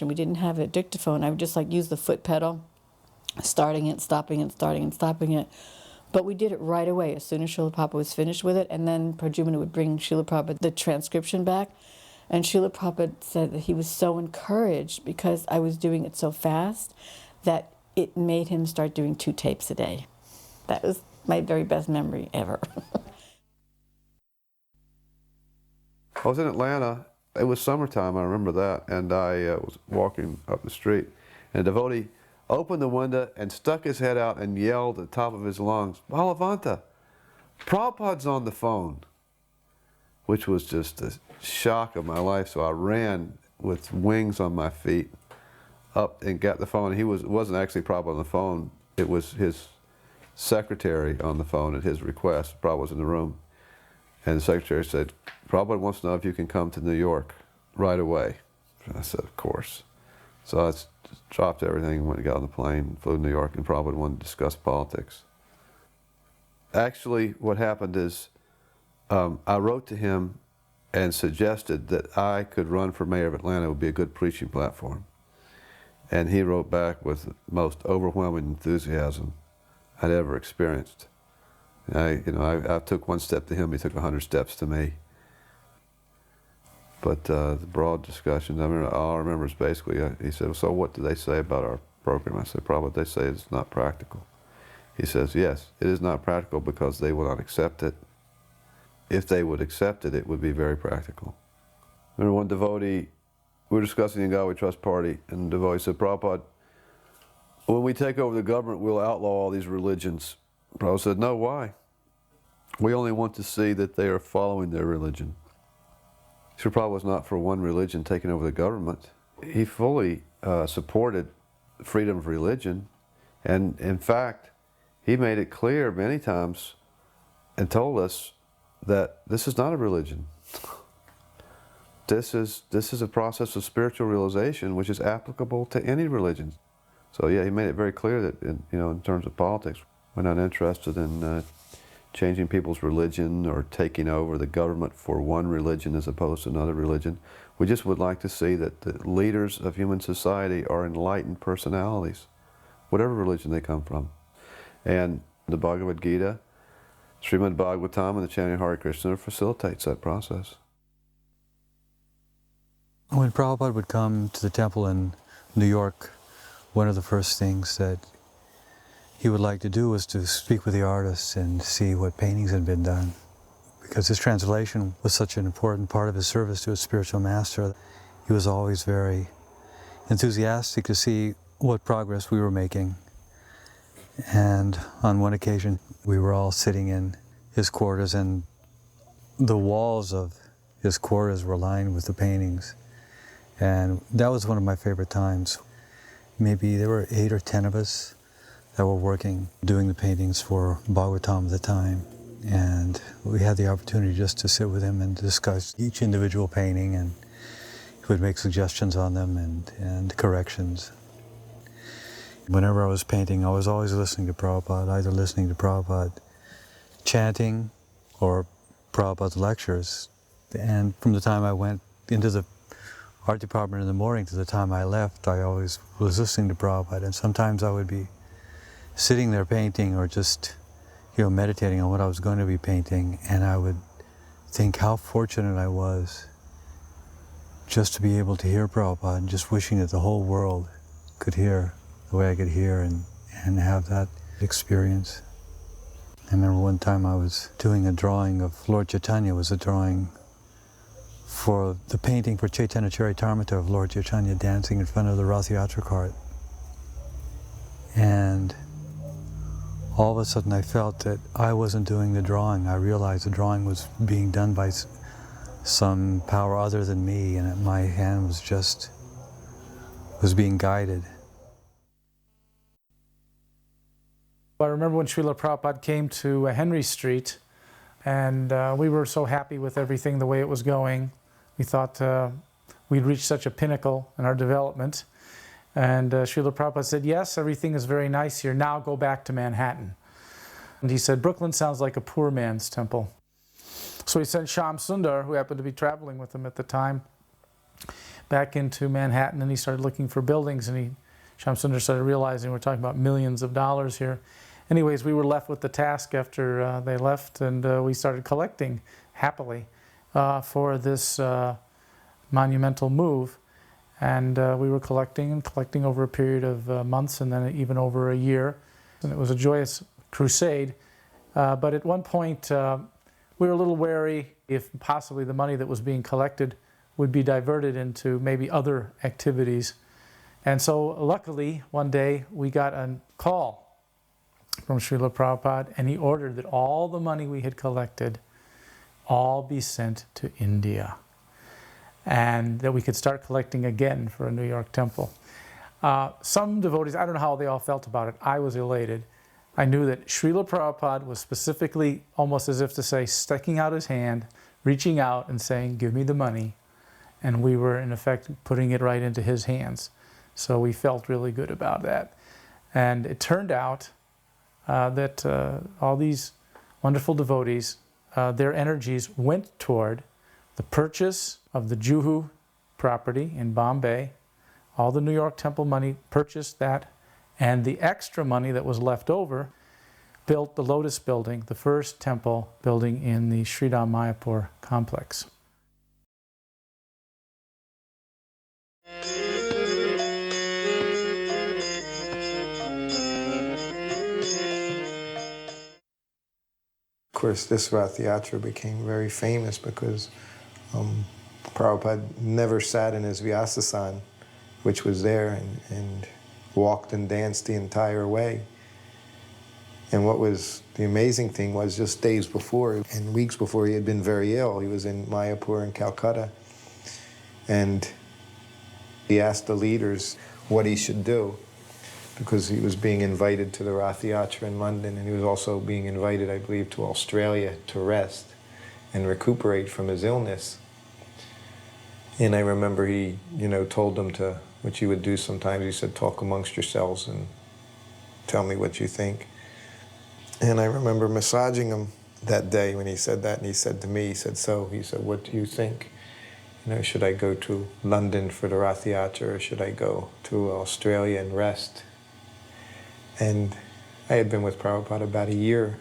We didn't have a dictaphone. I would just like use the foot pedal, starting it, stopping it, starting and stopping it. But we did it right away as soon as Srila Prabhupada was finished with it, and then Prajumana would bring Srila Prabhupada the transcription back. And Srila Prabhupada said that he was so encouraged because I was doing it so fast that it made him start doing 2 tapes a day. That was my very best memory ever. I was in Atlanta. It was summertime, I remember that, and I was walking up the street, and a devotee opened the window and stuck his head out and yelled at the top of his lungs, "Balavanta, Prabhupada's on the phone," which was just a shock of my life. So I ran with wings on my feet up and got the phone. It wasn't actually Prabhupada on the phone. It was his secretary on the phone at his request. Prabhupada was in the room. And the secretary said, "Prabhupada wants to know if you can come to New York right away." And I said, "Of course." So I just dropped everything, went and got on the plane, flew to New York, and Prabhupada wanted to discuss politics. Actually, what happened is I wrote to him and suggested that I could run for mayor of Atlanta. It would be a good preaching platform. And he wrote back with the most overwhelming enthusiasm I'd ever experienced. I took 1 step to him, he took 100 steps to me. But the broad discussions, all I remember is basically, he said, "So what do they say about our program?" I said, "Probably they say it's not practical." He says, "Yes, it is not practical because they will not accept it. If they would accept it, it would be very practical." I remember one devotee, we were discussing the God We Trust party, and the devotee said, "Prabhupada, when we take over the government, we'll outlaw all these religions." Prabhupada said, "No, why? We only want to see that they are following their religion." Srila Prabhupada was not for one religion taking over the government. He fully supported freedom of religion, and in fact, he made it clear many times and told us that this is not a religion. This is a process of spiritual realization which is applicable to any religion. So yeah, he made it very clear that in terms of politics, we're not interested in changing people's religion or taking over the government for one religion as opposed to another religion. We just would like to see that the leaders of human society are enlightened personalities, whatever religion they come from. And the Bhagavad Gita, Srimad Bhagavatam, and the chanting of Hare Krishna facilitates that process. When Prabhupada would come to the temple in New York, one of the first things that he would like to do was to speak with the artists and see what paintings had been done. Because his translation was such an important part of his service to his spiritual master, he was always very enthusiastic to see what progress we were making. And on one occasion, we were all sitting in his quarters, and the walls of his quarters were lined with the paintings. And that was one of my favorite times. Maybe there were 8 or 10 of us that were working, doing the paintings for Bhagavatam at the time. And we had the opportunity just to sit with him and discuss each individual painting, and he would make suggestions on them and corrections. Whenever I was painting, I was always listening to Prabhupada, either listening to Prabhupada chanting or Prabhupada's lectures. And from the time I went into the art department in the morning to the time I left, I always was listening to Prabhupada. And sometimes I would be sitting there painting or just, meditating on what I was going to be painting, and I would think how fortunate I was just to be able to hear Prabhupada, and just wishing that the whole world could hear the way I could hear and have that experience. I remember one time I was doing a drawing of Lord Chaitanya. It was a drawing for the painting for Chaitanya Charitamrita of Lord Chaitanya dancing in front of the Rath Yatra cart. And all of a sudden I felt that I wasn't doing the drawing. I realized the drawing was being done by some power other than me, and that my hand was being guided. I remember when Srila Prabhupada came to Henry Street, and we were so happy with everything, the way it was going. We thought we'd reached such a pinnacle in our development. And Srila Prabhupada said, "Yes, everything is very nice here. Now go back to Manhattan." And he said, "Brooklyn sounds like a poor man's temple." So he sent Shyam Sundar, who happened to be traveling with him at the time, back into Manhattan, and he started looking for buildings, and Shamsundar started realizing we're talking about millions of dollars here. Anyways, we were left with the task after they left, and we started collecting happily for this monumental move. And we were collecting over a period of months, and then even over a year. And it was a joyous crusade. But at one point, we were a little wary if possibly the money that was being collected would be diverted into maybe other activities. And so luckily, one day, we got a call from Srila Prabhupada, and he ordered that all the money we had collected all be sent to India, and that we could start collecting again for a New York temple. Some devotees, I don't know how they all felt about it. I was elated. I knew that Srila Prabhupada was specifically, almost as if to say, sticking out his hand, reaching out and saying, give me the money. And we were, in effect, putting it right into his hands. So we felt really good about that. And it turned out that all these wonderful devotees, their energies went toward the purchase of the Juhu property in Bombay. All the New York temple money purchased that, and the extra money that was left over built the Lotus building, the first temple building in the Sridham Mayapur complex. Of course, this Rath Yatra became very famous because Prabhupada never sat in his Vyasasan, which was there, and walked and danced the entire way. And what was the amazing thing was just days before and weeks before he had been very ill. He was in Mayapur in Calcutta. And he asked the leaders what he should do, because he was being invited to the Rath Yatra in London, and he was also being invited, I believe, to Australia to rest and recuperate from his illness. And I remember he, told them to, which he would do sometimes, he said, talk amongst yourselves and tell me what you think. And I remember massaging him that day when he said that, and he said to me, he said, what do you think? Should I go to London for the Rath Yatra, or should I go to Australia and rest? And I had been with Prabhupada about a year,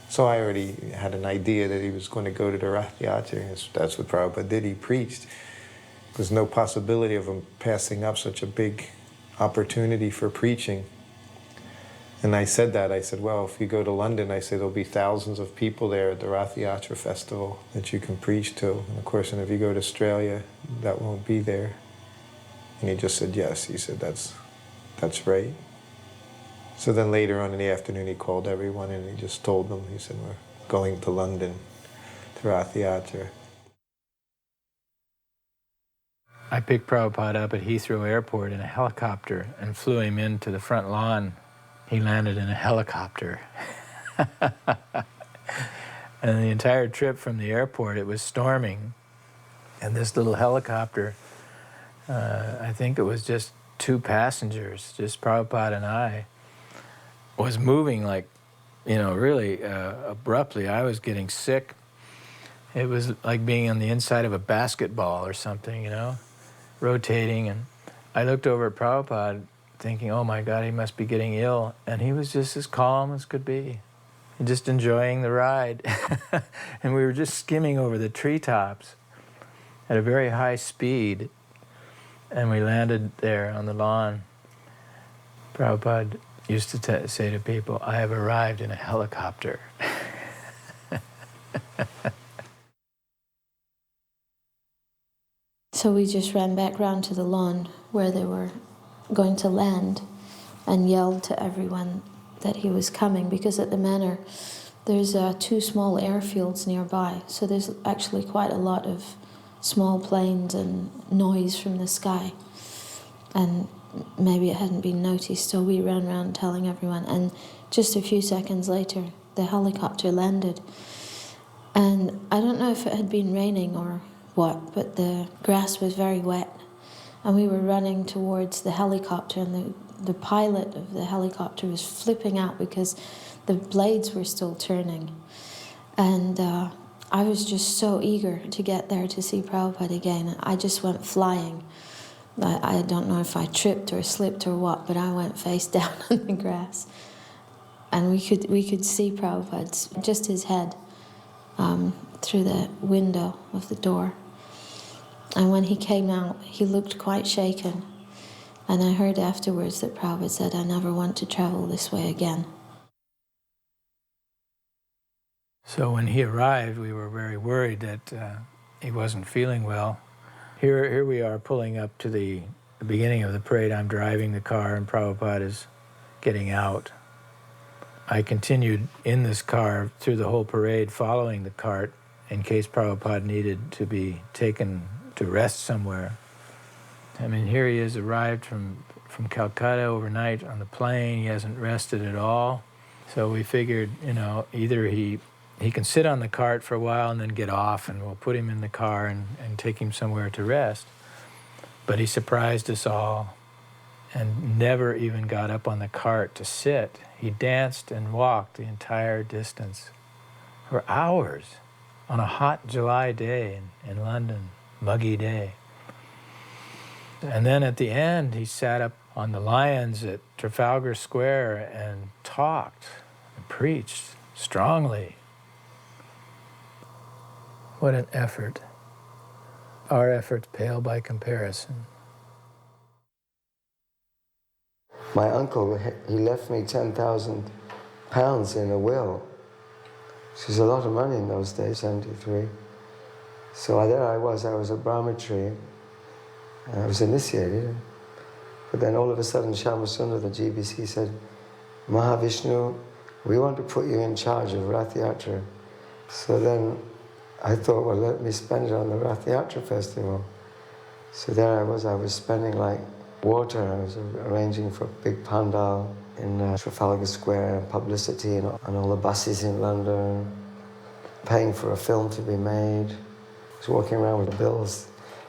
so I already had an idea that he was going to go to the Rath Yatra. That's what Prabhupada did. He preached. There's no possibility of him passing up such a big opportunity for preaching. And I said that. I said, well, if you go to London, I say there'll be thousands of people there at the Rath Yatra festival that you can preach to. And of course, if you go to Australia, that won't be there. And he just said yes. He said, that's right. So then later on in the afternoon, he called everyone and he just told them, he said, we're going to London, to Rath Yatra. I picked Prabhupada up at Heathrow Airport in a helicopter and flew him into the front lawn. He landed in a helicopter. And the entire trip from the airport, it was storming. And this little helicopter, I think it was just 2 passengers, just Prabhupada and I, was moving like, really abruptly. I was getting sick. It was like being on the inside of a basketball or something, rotating. And I looked over at Prabhupada thinking, oh my God, he must be getting ill. And he was just as calm as could be, just enjoying the ride. And we were just skimming over the treetops at a very high speed. And we landed there on the lawn. Prabhupada used to say to people, I have arrived in a helicopter. So we just ran back round to the lawn where they were going to land and yelled to everyone that he was coming, because at the manor there's 2 small airfields nearby, so there's actually quite a lot of small planes and noise from the sky, and maybe it hadn't been noticed, so we ran around telling everyone, and just a few seconds later the helicopter landed. And I don't know if it had been raining or what, but the grass was very wet, and we were running towards the helicopter, and the pilot of the helicopter was flipping out because the blades were still turning. And I was just so eager to get there to see Prabhupada again. I just went flying. I don't know if I tripped or slipped or what, but I went face down on the grass. And we could see Prabhupada's, just his head, through the window of the door. And when he came out, he looked quite shaken. And I heard afterwards that Prabhupada said, "I never want to travel this way again." So when he arrived, we were very worried that he wasn't feeling well. Here we are pulling up to the beginning of the parade. I'm driving the car and Prabhupada is getting out. I continued in this car through the whole parade, following the cart in case Prabhupada needed to be taken to rest somewhere. I mean, here he is, arrived from Calcutta overnight on the plane. He hasn't rested at all. So we figured, you know, either he can sit on the cart for a while and then get off, and we'll put him in the car and take him somewhere to rest. But he surprised us all and never even got up on the cart to sit. He danced and walked the entire distance for hours on a hot July day in London, muggy day. And then at the end, he sat up on the lions at Trafalgar Square and talked and preached strongly. What an effort. Our efforts pale by comparison. My uncle, he left me £10,000 in a will. Which was a lot of money in those days, 73. So there I was a brahmachari. I was initiated. But then all of a sudden, Shyamasundar, the GBC, said, "Mahavishnu, we want to put you in charge of Rath Yatra." So then I thought, well, let me spend it on the Rath Yatra festival. So there I was spending like water. I was arranging for a big pandal in Trafalgar Square, and publicity and all the buses in London, paying for a film to be made. I was walking around with the bills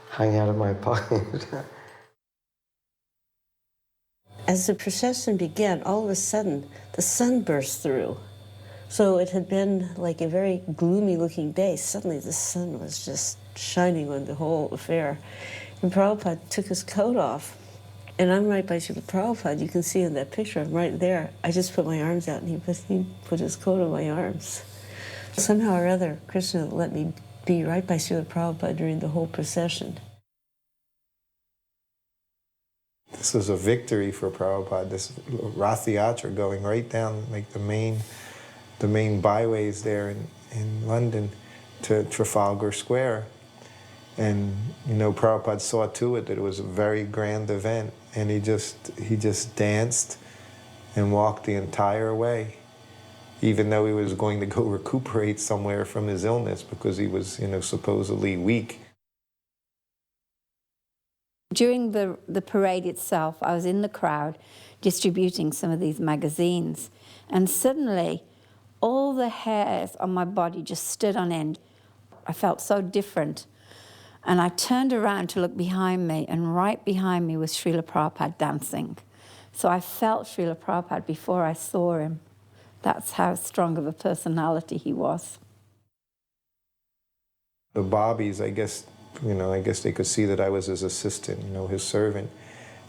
hanging out of my pocket. As the procession began, all of a sudden, the sun burst through. So it had been like a very gloomy-looking day. Suddenly the sun was just shining on the whole affair. And Prabhupada took his coat off. And I'm right by Srila Prabhupada. You can see in that picture, I'm right there. I just put my arms out, and he put his coat on my arms. Somehow or other, Krishna let me be right by Srila Prabhupada during the whole procession. This was a victory for Prabhupada, this Rath Yatra going right down like the main byways there in London to Trafalgar Square. And, you know, Prabhupada saw to it that it was a very grand event, and he just danced and walked the entire way, even though he was going to go recuperate somewhere from his illness because he was, you know, supposedly weak. During the parade itself, I was in the crowd distributing some of these magazines, and suddenly all the hairs on my body just stood on end. I felt so different. And I turned around to look behind me, and right behind me was Srila Prabhupada dancing. So I felt Srila Prabhupada before I saw him. That's how strong of a personality he was. The bobbies, I guess they could see that I was his assistant, you know, his servant.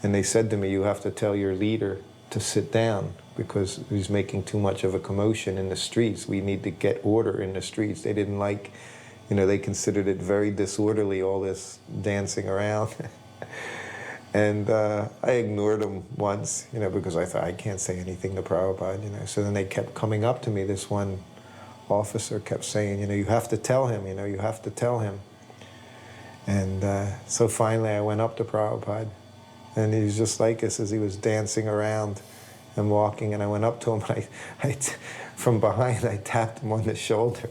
And they said to me, "You have to tell your leader to sit down because he's making too much of a commotion in the streets. We need to get order in the streets." They didn't like, you know, they considered it very disorderly, all this dancing around. And I ignored them once, you know, because I thought I can't say anything to Prabhupada, you know. So then they kept coming up to me. This one officer kept saying, you know, "You have to tell him, you know, you have to tell him." And so finally I went up to Prabhupada, and he was just like us as he was dancing around and walking. And I went up to him, and from behind I tapped him on the shoulder.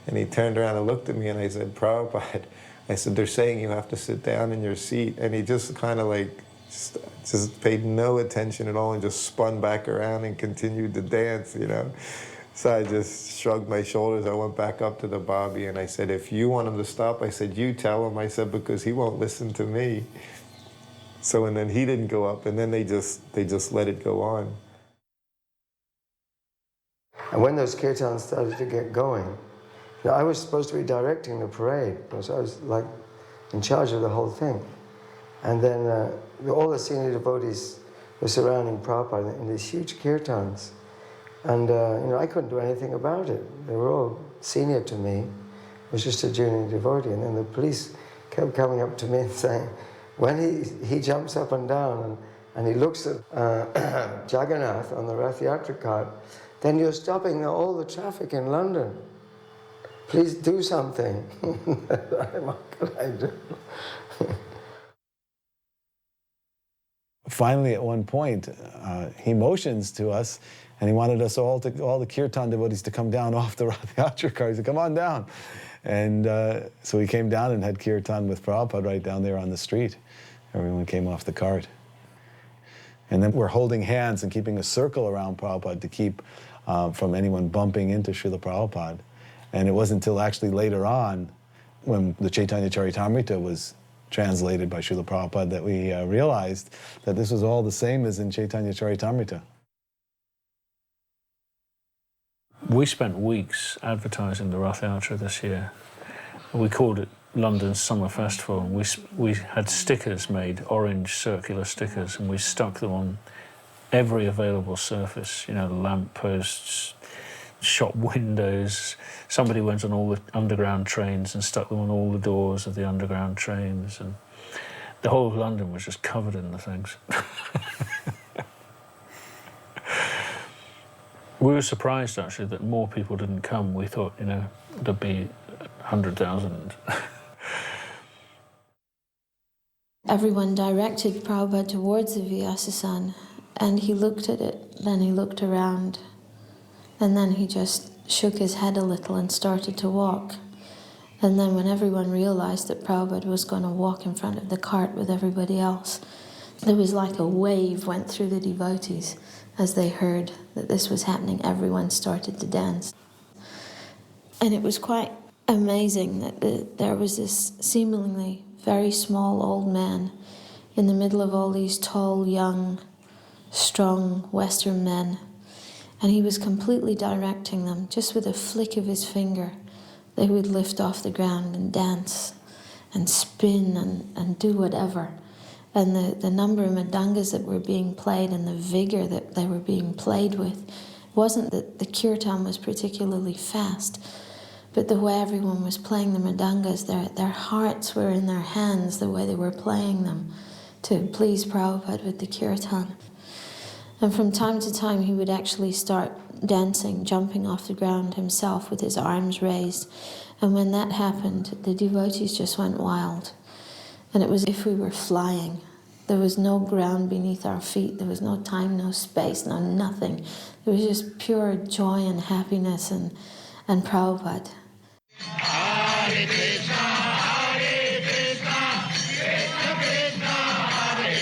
And he turned around and looked at me, and I said, "Prabhupada," I said, "they're saying you have to sit down in your seat." And he just kind of like, just paid no attention at all and just spun back around and continued to dance, you know. So I just shrugged my shoulders. I went back up to the Bobby, and I said, "If you want him to stop," I said, "you tell him," I said, "because he won't listen to me." So, and then he didn't go up, and then they just let it go on. And when those kirtans started to get going, I was supposed to be directing the parade, because I was like in charge of the whole thing. And then all the senior devotees were surrounding Prabhupada in these huge kirtans. And I couldn't do anything about it. They were all senior to me. I was just a junior devotee. And then the police kept coming up to me and saying, when he jumps up and down and he looks at Jagannath on the Rath Yatra cart, then you're stopping all the traffic in London. Please do something. What could I do? Finally, at one point, he motions to us, and he wanted us all the kirtan devotees to come down off the Rath Yatra cart. He said, "Come on down." And so we came down and had kirtan with Prabhupada right down there on the street. Everyone came off the cart. And then we're holding hands and keeping a circle around Prabhupada to keep from anyone bumping into Srila Prabhupada. And it wasn't until actually later on, when the Chaitanya Charitamrita was translated by Srila Prabhupada, that we realized that this was all the same as in Chaitanya Charitamrita. We spent weeks advertising the Rath Yatra this year. We called it London's Summer Festival. We had stickers made, orange circular stickers, and we stuck them on every available surface, lamp posts, shop windows. Somebody went on all the underground trains and stuck them on all the doors of the underground trains, and the whole of London was just covered in the things. We were surprised, actually, that more people didn't come. We thought, there'd be 100,000. Everyone directed Prabhupada towards the Vyasasan, and he looked at it, then he looked around, and then he just shook his head a little and started to walk. And then when everyone realized that Prabhupada was going to walk in front of the cart with everybody else, there was like a wave went through the devotees. As they heard that this was happening, everyone started to dance. And it was quite amazing that there was this seemingly very small old man in the middle of all these tall, young, strong Western men. And he was completely directing them. Just with a flick of his finger, they would lift off the ground and dance and spin and do whatever. And the number of madangas that were being played and the vigor that they were being played with, wasn't that the kirtan was particularly fast, but the way everyone was playing the madangas, their hearts were in their hands, the way they were playing them to please Prabhupada with the kirtan. And from time to time he would actually start dancing, jumping off the ground himself with his arms raised. And when that happened, the devotees just went wild. And it was as if we were flying. There was no ground beneath our feet. There was no time, no space, no nothing. There was just pure joy and happiness and Prabhupada. Hare Krishna, Hare Krishna, Krishna Krishna, Hare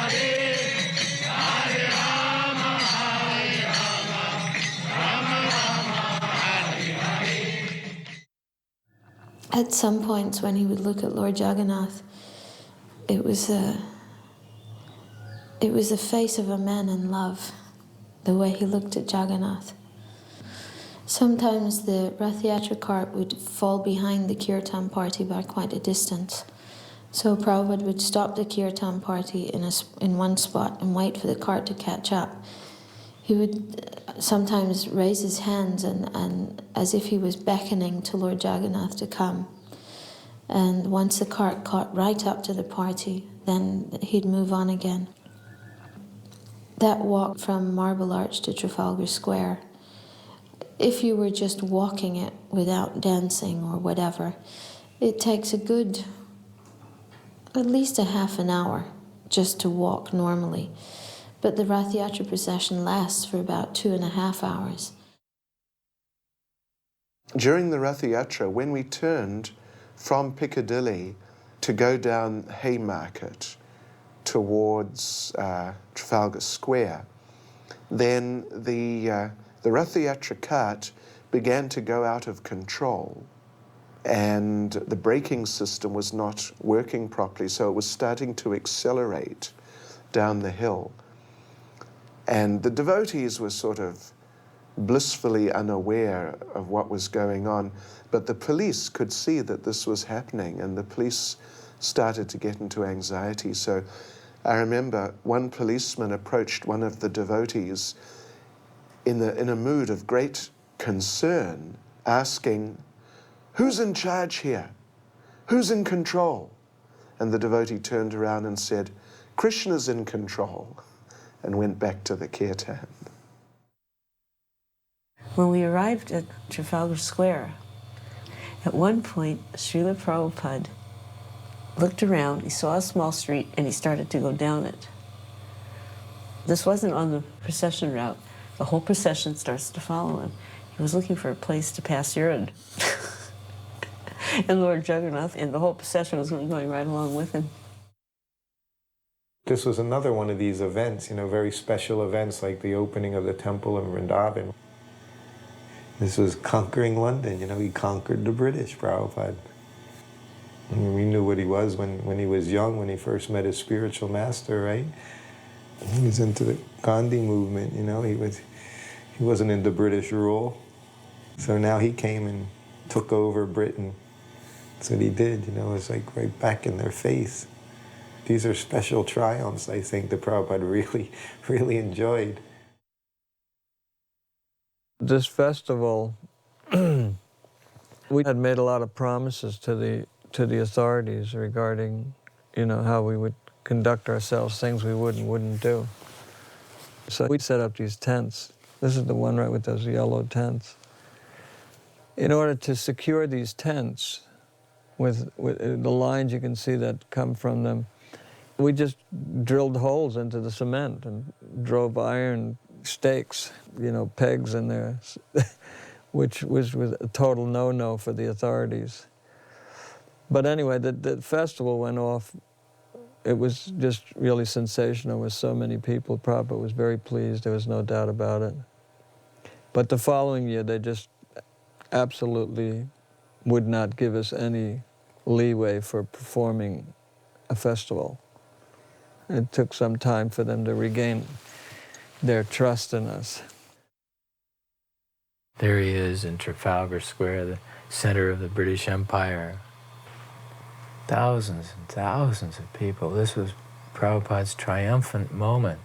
Hare, Hare Rama, Hare Rama, Rama Rama, Hare Hare. At some points when he would look at Lord Jagannath, it was the face of a man in love, the way he looked at Jagannath. Sometimes the Rath Yatra cart would fall behind the kirtan party by quite a distance. So Prabhupada would stop the kirtan party in one spot and wait for the cart to catch up. He would sometimes raise his hands and as if he was beckoning to Lord Jagannath to come. And once the cart caught right up to the party, then he'd move on again. That walk from Marble Arch to Trafalgar Square, if you were just walking it without dancing or whatever, it takes at least a half an hour just to walk normally. But the Rath Yatra procession lasts for about 2.5 hours. During the Rath Yatra, when we turned from Piccadilly to go down Haymarket towards Trafalgar Square, then the Rath Yatra cart began to go out of control, and the braking system was not working properly, so it was starting to accelerate down the hill. And the devotees were sort of blissfully unaware of what was going on, but the police could see that this was happening, and the police started to get into anxiety. So I remember one policeman approached one of the devotees in a mood of great concern, asking, "Who's in charge here? Who's in control?" And the devotee turned around and said, "Krishna's in control," and went back to the kirtan. When we arrived at Trafalgar Square, at one point, Srila Prabhupada looked around, he saw a small street, and he started to go down it. This wasn't on the procession route. The whole procession starts to follow him. He was looking for a place to pass urine. And Lord Jagannath and the whole procession was going right along with him. This was another one of these events, very special events like the opening of the temple in Vrindavan. This was conquering London, he conquered the British, Prabhupada. I mean, we knew what he was when he was young, when he first met his spiritual master, right? He was into the Gandhi movement, he wasn't into British rule. So now he came and took over Britain. That's what he did, it was like right back in their face. These are special triumphs, I think, that Prabhupada really, really enjoyed. This festival, we had made a lot of promises to the authorities regarding, how we would conduct ourselves, things we would and wouldn't do. So we set up these tents. This is the one right with those yellow tents. In order to secure these tents with the lines you can see that come from them, we just drilled holes into the cement and drove iron stakes, pegs in there, which was a total no-no for the authorities. But anyway, the festival went off. It was just really sensational with so many people. Prabhupada was very pleased, there was no doubt about it. But the following year, they just absolutely would not give us any leeway for performing a festival. It took some time for them to regain their trust in us. There he is in Trafalgar Square, the center of the British Empire. Thousands and thousands of people. This was Prabhupada's triumphant moment.